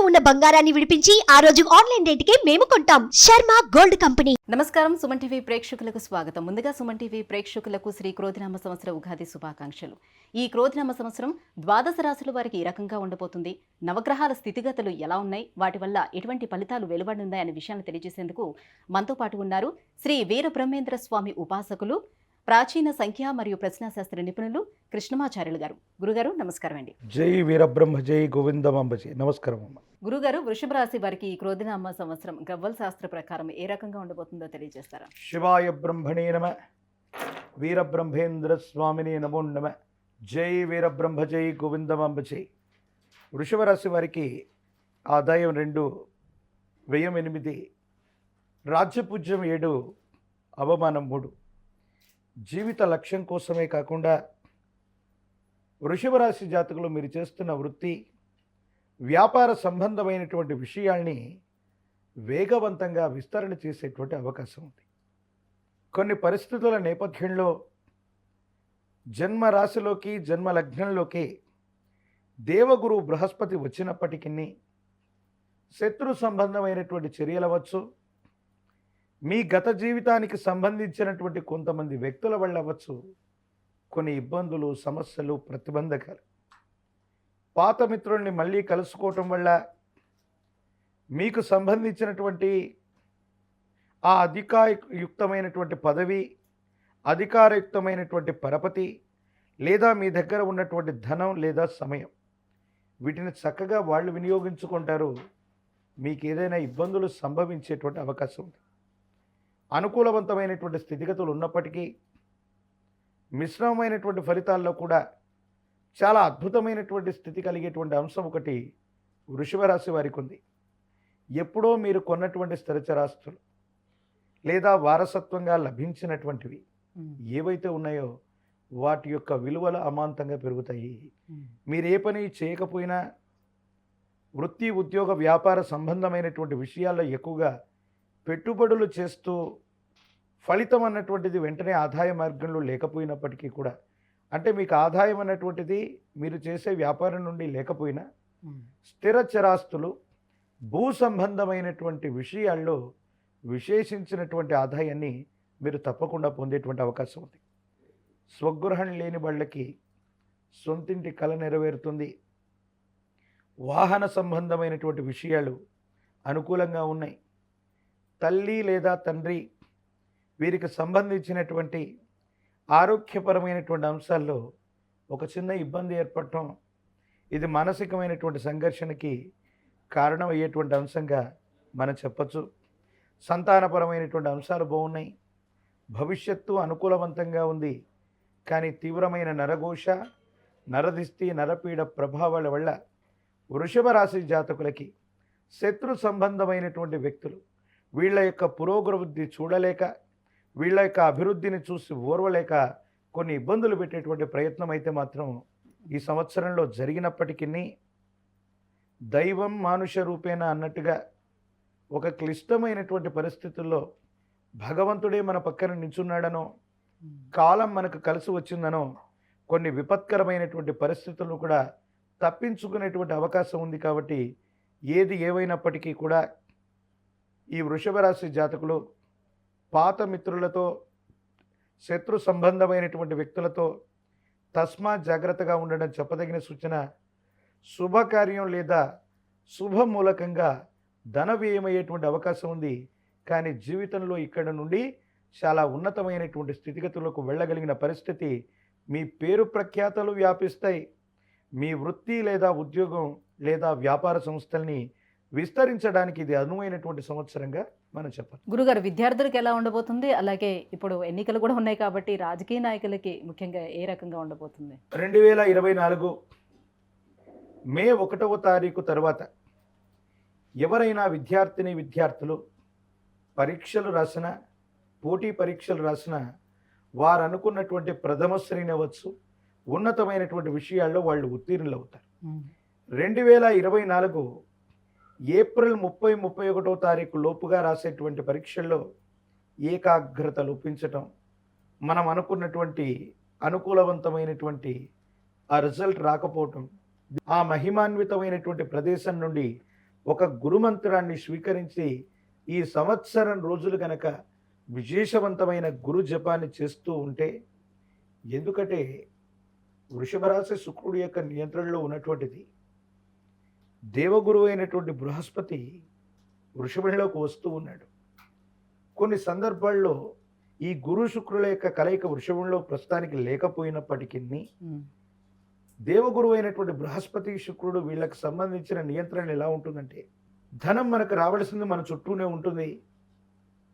ఇంట్లో ఉన్న బంగారాన్ని విడిపించి ఆ రోజు ఆన్లైన్ రేటుకే మేము కొంటాం. Sharma gold company. నమస్కారం, సుమన్ టీవీ ప్రేక్షకులకు స్వాగతం. ముందుగా సుమన్ టీవీ ప్రేక్షకులకు శ్రీ క్రోధినామ సంవత్సర ఉగాది శుభాకాంక్షలు. ఈ క్రోధినామ సంవత్సరం ద్వాదశ రాశుల వారికి ఈ రకంగా ఉండబోతుంది. నవగ్రహాల స్థితిగతులు ఎలా ఉన్నాయి, వాటి వల్ల ఎటువంటి ఫలితాలు వెలువడున్నాయి అనే విషయాన్ని తెలియజేసేందుకు మనతో పాటు ఉన్నారు శ్రీ వీర బ్రహ్మేంద్ర స్వామి ఉపాసకులు, ప్రాచీన సంఖ్య మరియు ప్రశ్నాశాస్త్ర నిపుణులు కృష్ణమాచార్యులు గారు. గురుగారు నమస్కారం అండి. జై వీరబ్రహ్మ జై గోవిందమాంబ జై. నమస్కారం అమ్మ. గురుగారు, వృషభ రాశి వారికి ఈ క్రోధినామ సంవత్సరం గవ్వల శాస్త్ర ప్రకారం ఏ రకంగా ఉండబోతుందో తెలియజేస్తారా? శివాయ బ్రహ్మణే నమ, వీరబ్రహ్మేంద్ర స్వామిని నమో నమ. జై వీరబ్రహ్మ జై గోవిందమాంబ జై. వృషభ రాశి వారికి ఆదాయం 2, వ్యయం 8, రాజ్యపూజ్యం 7, అవమానం 3. జీవిత లక్ష్యం కోసమే కాకుండా వృషభ రాశి జాతకులు మీరు చేస్తున్న వృత్తి, వ్యాపార సంబంధమైనటువంటి విషయాల్ని వేగవంతంగా విస్తరణ చేసేటువంటి అవకాశం ఉంది. కొన్ని పరిస్థితుల నేపథ్యంలో జన్మ రాశిలోకి, జన్మ లగ్నంలోకి దేవగురు బృహస్పతి వచ్చినప్పటికీ శత్రు సంబంధమైనటువంటి చర్యలు అవ్వచ్చు, మీ గత జీవితానికి సంబంధించినటువంటి కొంతమంది వ్యక్తుల వల్ల అవ్వచ్చు, కొన్ని ఇబ్బందులు, సమస్యలు, ప్రతిబంధకాలు, పాత మిత్రుల్ని మళ్ళీ కలుసుకోవటం వల్ల మీకు సంబంధించినటువంటి ఆ అధికారయుక్తమైనటువంటి పదవి, అధికారయుక్తమైనటువంటి పరపతి, లేదా మీ దగ్గర ఉన్నటువంటి ధనం లేదా సమయం, వీటిని చక్కగా వాళ్ళు వినియోగించుకుంటారు. మీకు ఏదైనా ఇబ్బందులు సంభవించేటువంటి అవకాశం ఉంది. అనుకూలవంతమైనటువంటి స్థితిగతులు ఉన్నప్పటికీ మిశ్రమమైనటువంటి ఫలితాల్లో కూడా చాలా అద్భుతమైనటువంటి స్థితి కలిగేటువంటి అంశం ఒకటి వృషభ రాశి వారికి ఉంది. ఎప్పుడో మీరు కొన్నటువంటి స్థిరచరాస్తులు లేదా వారసత్వంగా లభించినటువంటివి ఏవైతే ఉన్నాయో వాటి యొక్క విలువలు అమాంతంగా పెరుగుతాయి. మీరు ఏ పని చేయకపోయినా వృత్తి, ఉద్యోగ, వ్యాపార సంబంధమైనటువంటి విషయాల్లో ఎక్కువగా పెట్టుబడులు చేస్తూ ఫలితం అన్నటువంటిది వెంటనే ఆదాయ మార్గంలో లేకపోయినప్పటికీ కూడా, అంటే మీకు ఆదాయం అన్నటువంటిది మీరు చేసే వ్యాపారం నుండి లేకపోయినా స్థిర చరాస్తులు, భూ సంబంధమైనటువంటి విషయాల్లో విశేషించినటువంటి ఆదాయాన్ని మీరు తప్పకుండా పొందేటువంటి అవకాశం ఉంది. స్వగృహం లేని వాళ్ళకి సొంతింటి కల నెరవేరుతుంది. వాహన సంబంధమైనటువంటి విషయాలు అనుకూలంగా ఉన్నాయి. తల్లి లేదా తండ్రి వీరికి సంబంధించినటువంటి ఆరోగ్యపరమైనటువంటి అంశాల్లో ఒక చిన్న ఇబ్బంది ఏర్పడటం, ఇది మానసికమైనటువంటి సంఘర్షణకి కారణమయ్యేటువంటి అంశంగా మనం చెప్పచ్చు. సంతానపరమైనటువంటి అంశాలు బాగున్నాయి. భవిష్యత్తు అనుకూలవంతంగా ఉంది. కానీ తీవ్రమైన నరఘోష, నరదిష్టి, నరపీడ ప్రభావాల వల్ల వృషభ రాశి జాతకులకి శత్రు సంబంధమైనటువంటి వ్యక్తులు వీళ్ళ యొక్క పురోగతి చూడలేక, వీళ్ళ యొక్క అభివృద్ధిని చూసి ఓర్వలేక కొన్ని ఇబ్బందులు పెట్టేటువంటి ప్రయత్నం అయితే మాత్రం ఈ సంవత్సరంలో జరిగినప్పటికీ, దైవం మానుష రూపేణ అన్నట్టుగా ఒక క్లిష్టమైనటువంటి పరిస్థితుల్లో భగవంతుడే మన పక్కన నించున్నాడనో, కాలం మనకు కలిసి వచ్చిందనో కొన్ని విపత్కరమైనటువంటి పరిస్థితులను కూడా తప్పించుకునేటువంటి అవకాశం ఉంది. కాబట్టి ఏది ఏవైనప్పటికీ కూడా ఈ వృషభ రాశి జాతకులు పాత మిత్రులతో, శత్రు సంబంధమైనటువంటి వ్యక్తులతో తస్మాత్ జాగ్రత్తగా ఉండడం చెప్పదగిన సూచన. శుభకార్యం లేదా శుభమూలకంగా ధన వ్యయమయ్యేటువంటి అవకాశం ఉంది. కానీ జీవితంలో ఇక్కడ నుండి చాలా ఉన్నతమైనటువంటి స్థితిగతులకు వెళ్ళగలిగిన పరిస్థితి, మీ పేరు ప్రఖ్యాతలు వ్యాపిస్తాయి. మీ వృత్తి లేదా ఉద్యోగం లేదా వ్యాపార సంస్థల్ని విస్తరించడానికి ఇది అనువైనటువంటి సంవత్సరంగా మనం చెప్పాలి. గురుగారు, విద్యార్థులకు ఎలా ఉండబోతుంది? అలాగే ఇప్పుడు ఎన్నికలు కూడా ఉన్నాయి కాబట్టి రాజకీయ నాయకులకి ముఖ్యంగా ఏ రకంగా ఉండబోతుంది? 2024 మే 1వ తారీఖు తర్వాత ఎవరైనా విద్యార్థులు పరీక్షలు రాసిన, పోటీ పరీక్షలు రాసిన వారు అనుకున్నటువంటి ప్రథమ శ్రేణి అవ్వచ్చు, ఉన్నతమైనటువంటి విషయాల్లో వాళ్ళు ఉత్తీర్ణులు అవుతారు. 2024 ఏప్రిల్ 30, 31వ తారీఖు లోపుగా రాసేటువంటి పరీక్షల్లో ఏకాగ్రత లోపించటం, మనం అనుకున్నటువంటి అనుకూలవంతమైనటువంటి ఆ రిజల్ట్ రాకపోవటం, ఆ మహిమాన్వితమైనటువంటి ప్రదేశం నుండి ఒక గురుమంత్రాన్ని స్వీకరించి ఈ సంవత్సరం రోజులు గనక విశేషవంతమైన గురు జపాన్ని చేస్తూ ఉంటే, ఎందుకంటే వృషభ రాశి శుక్రుడి యొక్క నియంత్రణలో ఉన్నటువంటిది. దేవగురువు అయినటువంటి బృహస్పతి వృషభంలోకి వస్తూ ఉన్నాడు. కొన్ని సందర్భాల్లో ఈ గురు శుక్రుల యొక్క కలయిక వృషభంలో ప్రస్తుతానికి లేకపోయినప్పటికీ దేవగురువు అయినటువంటి బృహస్పతి శుక్రుడు వీళ్ళకి సంబంధించిన నియంత్రణ ఎలా ఉంటుందంటే, ధనం మనకు రావాల్సింది మన చుట్టూనే ఉంటుంది,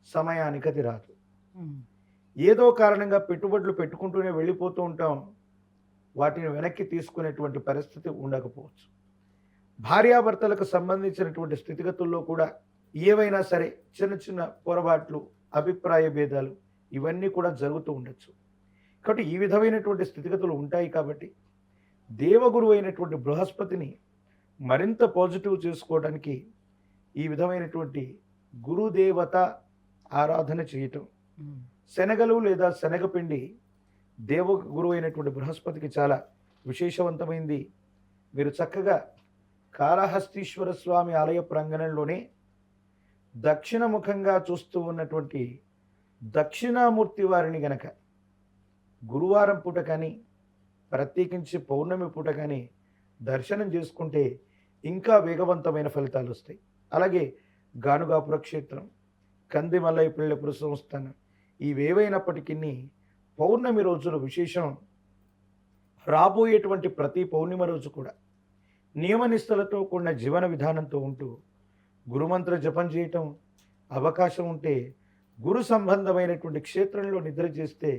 సమయానికి అది రాదు. ఏదో కారణంగా పెట్టుబడులు పెట్టుకుంటూనే వెళ్ళిపోతూ ఉంటాం, వాటిని వెనక్కి తీసుకునేటువంటి పరిస్థితి ఉండకపోవచ్చు. భార్యాభర్తలకు సంబంధించినటువంటి స్థితిగతుల్లో కూడా ఏవైనా సరే చిన్న చిన్న పొరపాట్లు, అభిప్రాయ భేదాలు ఇవన్నీ కూడా జరుగుతూ ఉండొచ్చు. కాబట్టి ఈ విధమైనటువంటి స్థితిగతులు ఉంటాయి. కాబట్టి దేవగురువు అయినటువంటి బృహస్పతిని మరింత పాజిటివ్ చేసుకోవడానికి ఈ విధమైనటువంటి గురుదేవత ఆరాధన చేయటం, శనగలు లేదా శనగపిండి దేవగురువు అయినటువంటి బృహస్పతికి చాలా విశేషవంతమైంది. మీరు చక్కగా కాళహస్తీశ్వర స్వామి ఆలయ ప్రాంగణంలోనే దక్షిణముఖంగా చూస్తూ ఉన్నటువంటి దక్షిణామూర్తి వారిని గనక గురువారం పూట కానీ ప్రత్యేకించి పౌర్ణమి పూట కానీ దర్శనం చేసుకుంటే ఇంకా వేగవంతమైన ఫలితాలు వస్తాయి. అలాగే గానుగాపుర క్షేత్రం, కంది మల్లయ్యపల్లెపుర సంస్థానం ఇవేవైనప్పటికీ పౌర్ణమి రోజులు విశేషం. రాబోయేటువంటి ప్రతి పౌర్ణిమ రోజు కూడా నియమనిష్టలతో కూడిన జీవన విధానంతో ఉంటూ గురుమంత్ర జపం చేయటం, అవకాశం ఉంటే గురు సంబంధమైనటువంటి క్షేత్రంలో నిద్ర చేస్తే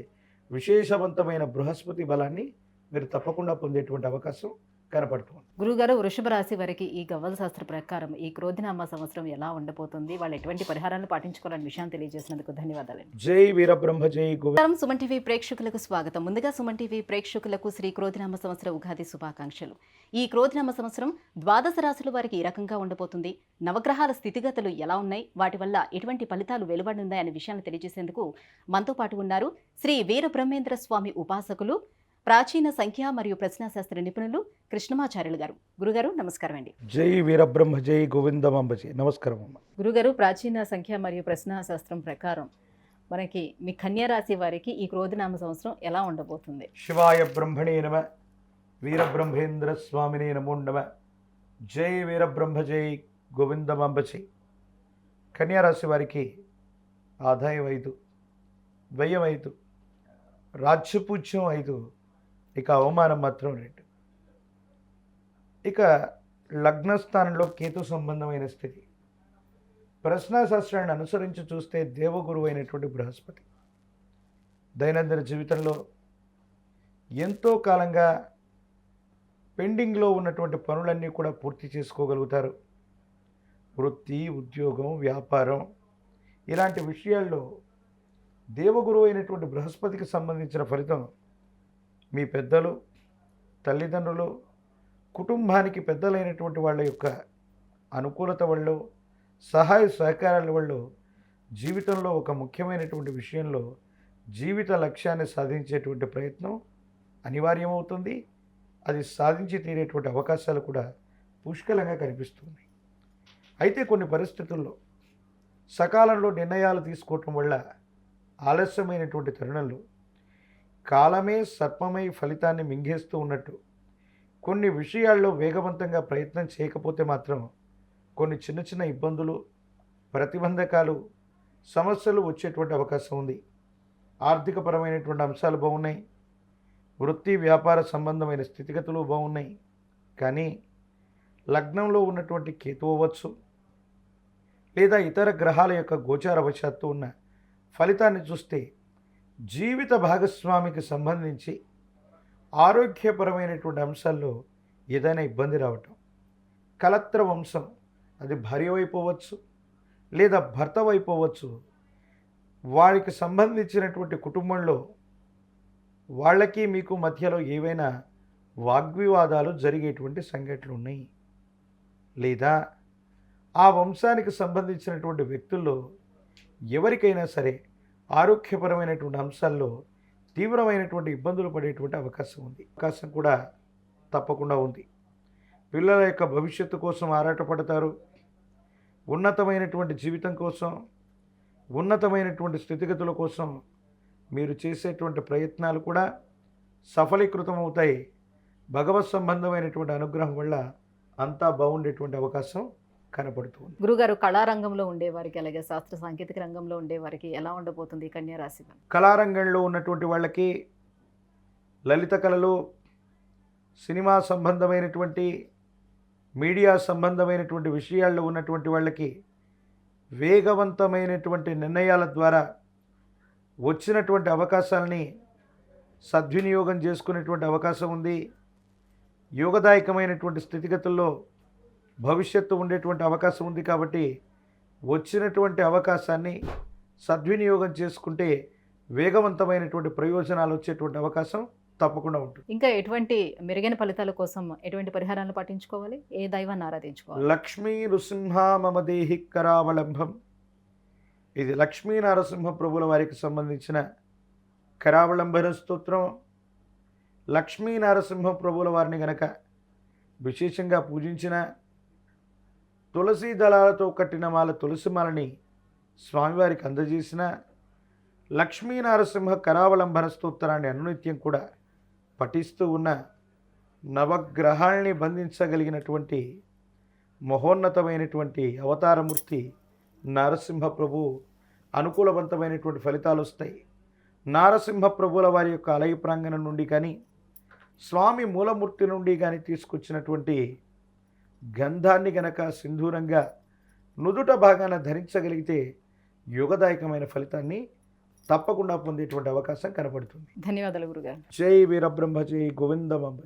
విశేషవంతమైన బృహస్పతి బలాన్ని మీరు తప్పకుండా పొందేటువంటి అవకాశం కనపడుతుంది. గురుగారు, వృషభ రాశి వారికి ఈ గవ్వల శాస్త్ర ప్రకారం ఈ క్రోధినామ సంవత్సరం ఎలా ఉండబోతుంది, వాళ్ళు ఎటువంటి పరిహారాలను పాటించుకోవాలనే విషయాన్ని తెలియజేసినందుకు ధన్యవాదాలండి. జై వీరబ్రహ్మ జై గోవింద. సుమన్ టీవీ ప్రేక్షకులకు స్వాగతం. ముందుగా సుమన్ టీవీ ప్రేక్షకులకు శ్రీ క్రోధినామ సంవత్సర ఉగాది శుభాకాంక్షలు. ఈ క్రోధినామ సంవత్సరం ద్వాదశ రాశుల వారికి ఈ రకంగా ఉండబోతుంది, నవగ్రహాల స్థితిగతులు ఎలా ఉన్నాయి, వాటి వల్ల ఎటువంటి ఫలితాలు వెలువడున్నాయి అనే విషయాన్ని తెలియజేసేందుకు మనతో పాటు ఉన్నారు శ్రీ వీరబ్రహ్మేంద్ర స్వామి ఉపాసకులు, ప్రాచీన సంఖ్య మరియు ప్రశ్నాశాస్త్ర నిపుణులు కృష్ణమాచార్యులు గారు. గురుగారు నమస్కారం అండి. జై వీరబ్రహ్మ జై గోవిందమాంబజీ. నమస్కారం అమ్మ. గురుగారు, ప్రాచీన సంఖ్య మరియు ప్రశ్నాశాస్త్రం ప్రకారం మనకి మీ కన్యా రాశి వారికి ఈ క్రోధినామ సంవత్సరం ఎలా ఉండబోతుంది? శివాయ బ్రహ్మణే నమ, వీరబ్రహ్మేంద్ర స్వామినే నమో నమ. జై వీరబ్రహ్మ జై గోవిందమాంబజీ. కన్యారాశి వారికి ఆదాయం 5, వ్యయం 5, రాజ్యపూజ్యం 5, ఇక అవమానం మాత్రం 2. ఇక లగ్నస్థానంలో కేతు సంబంధమైన స్థితి. ప్రశ్నాశాస్త్రాన్ని అనుసరించి చూస్తే దేవగురువు అయినటువంటి బృహస్పతి దైనందిన జీవితంలో ఎంతో కాలంగా పెండింగ్లో ఉన్నటువంటి పనులన్నీ కూడా పూర్తి చేసుకోగలుగుతారు. వృత్తి, ఉద్యోగం, వ్యాపారం ఇలాంటి విషయాల్లో దేవగురువు అయినటువంటి బృహస్పతికి సంబంధించిన ఫలితం మీ పెద్దలు, తల్లిదండ్రులు, కుటుంబానికి పెద్దలైనటువంటి వాళ్ళ యొక్క అనుకూలత వల్ల, సహాయ సహకారాల వల్ల జీవితంలో ఒక ముఖ్యమైనటువంటి విషయంలో జీవిత లక్ష్యాన్ని సాధించేటువంటి ప్రయత్నం అనివార్యమవుతుంది. అది సాధించి తీరేటువంటి అవకాశాలు కూడా పుష్కలంగా కనిపిస్తున్నాయి. అయితే కొన్ని పరిస్థితుల్లో సకాలంలో నిర్ణయాలు తీసుకోవటం వల్ల ఆలస్యమైనటువంటి తరుణంలో కాలమే సర్పమై ఫలితాన్ని మింగేస్తూ ఉన్నట్టు కొన్ని విషయాల్లో వేగవంతంగా ప్రయత్నం చేయకపోతే మాత్రం కొన్ని చిన్న చిన్న ఇబ్బందులు, ప్రతిబంధకాలు, సమస్యలు వచ్చేటువంటి అవకాశం ఉంది. ఆర్థికపరమైనటువంటి అంశాలు బాగున్నాయి, వృత్తి వ్యాపార సంబంధమైన స్థితిగతులు బాగున్నాయి. కానీ లగ్నంలో ఉన్నటువంటి కేతు అవ్వచ్చు లేదా ఇతర గ్రహాల యొక్క గోచారవశాత్తు ఉన్న ఫలితాన్ని చూస్తే జీవిత భాగస్వామికి సంబంధించి ఆరోగ్యపరమైనటువంటి అంశాల్లో ఏదైనా ఇబ్బంది రావటం, కలత్ర వంశం, అది భార్య వైపోవచ్చు లేదా భర్త వైపోవచ్చు, వారికి సంబంధించినటువంటి కుటుంబంలో వాళ్ళకి మీకు మధ్యలో ఏవైనా వాగ్వివాదాలు జరిగేటువంటి సంఘటనలు ఉన్నాయి. లేదా ఆ వంశానికి సంబంధించినటువంటి వ్యక్తుల్లో ఎవరికైనా సరే ఆరోగ్యపరమైనటువంటి అంశాల్లో తీవ్రమైనటువంటి ఇబ్బందులు పడేటువంటి అవకాశం కూడా తప్పకుండా ఉంది. పిల్లల యొక్క భవిష్యత్తు కోసం ఆరాటపడతారు. ఉన్నతమైనటువంటి జీవితం కోసం, ఉన్నతమైనటువంటి స్థితిగతుల కోసం మీరు చేసేటువంటి ప్రయత్నాలు కూడా సఫలీకృతం అవుతాయి. భగవత్ సంబంధమైనటువంటి అనుగ్రహం వల్ల అంతా బాగుండేటువంటి అవకాశం కనపడుతుంది. గురుగారు, కళారంగంలో ఉండేవారికి అలాగే శాస్త్ర సాంకేతిక రంగంలో ఉండేవారికి ఎలా ఉండబోతుంది ఈ కన్యా రాశి వారు? కళారంగంలో ఉన్నటువంటి వాళ్ళకి, లలిత కళలు, సినిమా సంబంధమైనటువంటి, మీడియా సంబంధమైనటువంటి విషయాల్లో ఉన్నటువంటి వాళ్ళకి వేగవంతమైనటువంటి నిర్ణయాల ద్వారా వచ్చినటువంటి అవకాశాలని సద్వినియోగం చేసుకునేటువంటి అవకాశం ఉంది. యోగదాయకమైనటువంటి స్థితిగతుల్లో భవిష్యత్తు ఉండేటువంటి అవకాశం ఉంది. కాబట్టి వచ్చినటువంటి అవకాశాన్ని సద్వినియోగం చేసుకుంటే వేగవంతమైనటువంటి ప్రయోజనాలు వచ్చేటువంటి అవకాశం తప్పకుండా ఉంటుంది. ఇంకా ఎటువంటి మెరుగైన ఫలితాల కోసం ఎటువంటి పరిహారాలను పాటించుకోవాలి? ఏ దైవాన్ని ఆరాధించుకోవాలి? లక్ష్మీ నృసింహ మమ దేహి కరావలంబం. ఇది లక్ష్మీ నరసింహ ప్రభుల వారికి సంబంధించిన కరావలంబన స్తోత్రం. లక్ష్మీ నరసింహ ప్రభుల వారిని గనక విశేషంగా పూజించిన, తులసి దళాలతో కట్టిన మాల తులసి మాలని స్వామివారికి అందజేసిన, లక్ష్మీ నరసింహ కరావలంబన స్తోత్రాన్ని అనునిత్యం కూడా పఠిస్తూ ఉన్న, నవగ్రహాల్ని బంధించగలిగినటువంటి మహోన్నతమైనటువంటి అవతారమూర్తి నరసింహ ప్రభు అనుకూలవంతమైనటువంటి ఫలితాలు వస్తాయి. నారసింహ ప్రభుల వారి యొక్క ఆలయ ప్రాంగణం నుండి కానీ, స్వామి మూలమూర్తి నుండి కానీ తీసుకొచ్చినటువంటి గంధాన్ని గనక సింధూరంగా నుదుట భాగాన ధరించగలిగితే యోగదాయకమైన ఫలితాన్ని తప్పకుండా పొందేటువంటి అవకాశం కనపడుతుంది. ధన్యవాదాలు గురుగారు. జై వీరబ్రహ్మ, జై గోవిందమాంబ.